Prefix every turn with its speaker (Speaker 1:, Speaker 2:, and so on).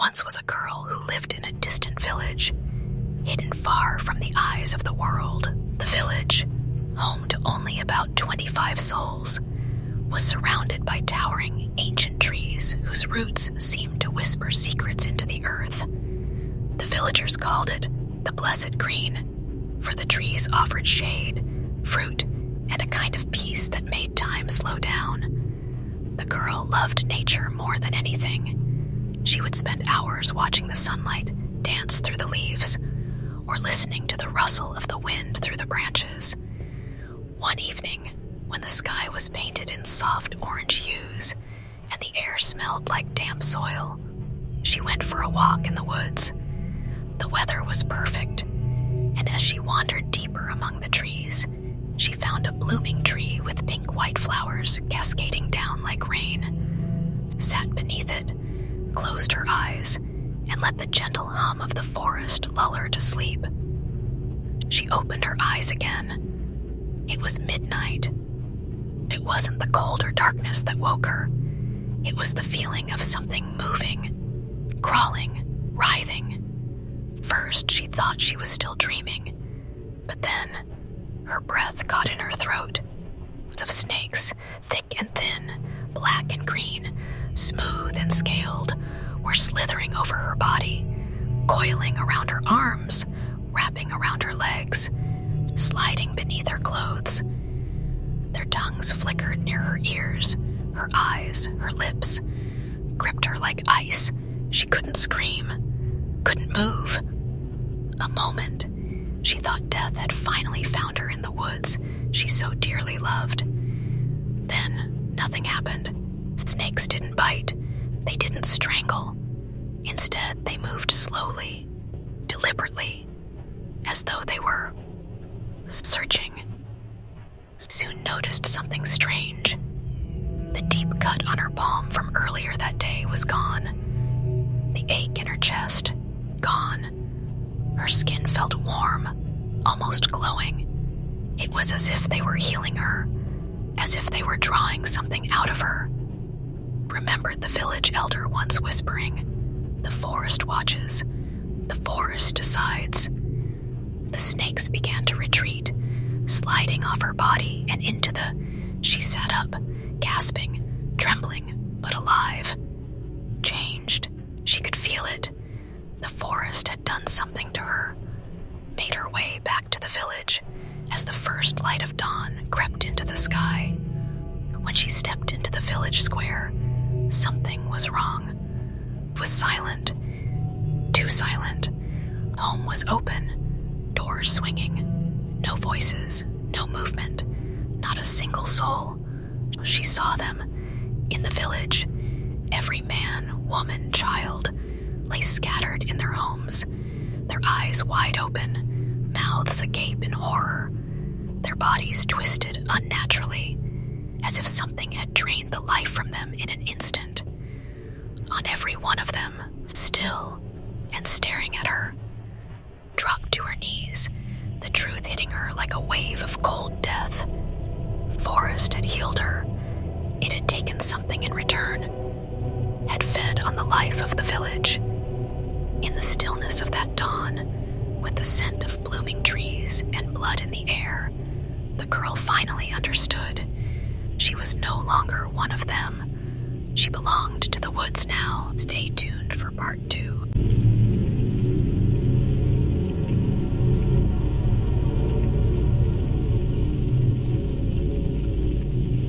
Speaker 1: once was a girl who lived in a distant village, hidden far from the eyes of the world. The village, home to only about 25 souls, was surrounded by towering ancient trees whose roots seemed to whisper secrets into the earth. The villagers called it the Blessed Green, for the trees offered shade, fruit, and a kind of peace that made time slow down. The girl loved nature more than anything. She would spend hours watching the sunlight dance through the leaves, or listening to the rustle of the wind through the branches. One evening, when the sky was painted in soft orange hues and the air smelled like damp soil, she went for a walk in the woods. The weather was perfect, and as she wandered deeper among the trees, she found a blooming tree with pink-white flowers cascading down like rain, sat beneath it, closed her eyes, and let the gentle hum of the forest lull her to sleep. She opened her eyes again. It was midnight. It wasn't the cold or darkness that woke her. It was the feeling of something moving, crawling, writhing. First, she thought she was still dreaming, but then her breath caught in her throat. Of snakes, thick and thin, black and green, smooth and scaled, were slithering over her body, coiling around her arms, wrapping around her legs, sliding beneath her clothes. Their tongues flickered near her ears, her eyes, her lips, gripped her like ice. She couldn't scream, couldn't move. A moment, she thought death had finally found her in the woods she so dearly loved. Then nothing happened. Snakes didn't bite. They didn't strangle. Instead, they moved slowly, deliberately, as though they were searching. Soon noticed something strange. The deep cut on her palm from earlier that day was gone. The ache in her chest, gone. Her skin felt warm, almost glowing. It was as if they were healing her, as if they were drawing something out of her. Remembered the village elder once whispering, "The forest watches, the forest decides." The snakes began to retreat, sliding off her body and into the... She sat up, gasping, trembling, but alive. Changed. She could feel it. The forest had done something to her, made her way back to the village as the first light of dawn crept into the sky. When she stepped into the village square, something was wrong. It was silent. Too silent. Home was open, doors swinging, no voices, no movement, not a single soul. She saw them in the village. Every man, woman, child lay scattered in their homes, their eyes wide open, mouths agape in horror, their bodies twisted unnaturally, as if something had drained the life from them in an instant. On every one of them, still and staring at her, dropped to her knees, the truth hitting her like a wave of cold death. Forest had healed her. It had taken something in return, had fed on the life of the village. In the stillness of that dawn, with the scent of blooming trees and blood in the air, the girl finally understood. She was no longer one of them. She belonged to the woods now. Stay tuned for part 2.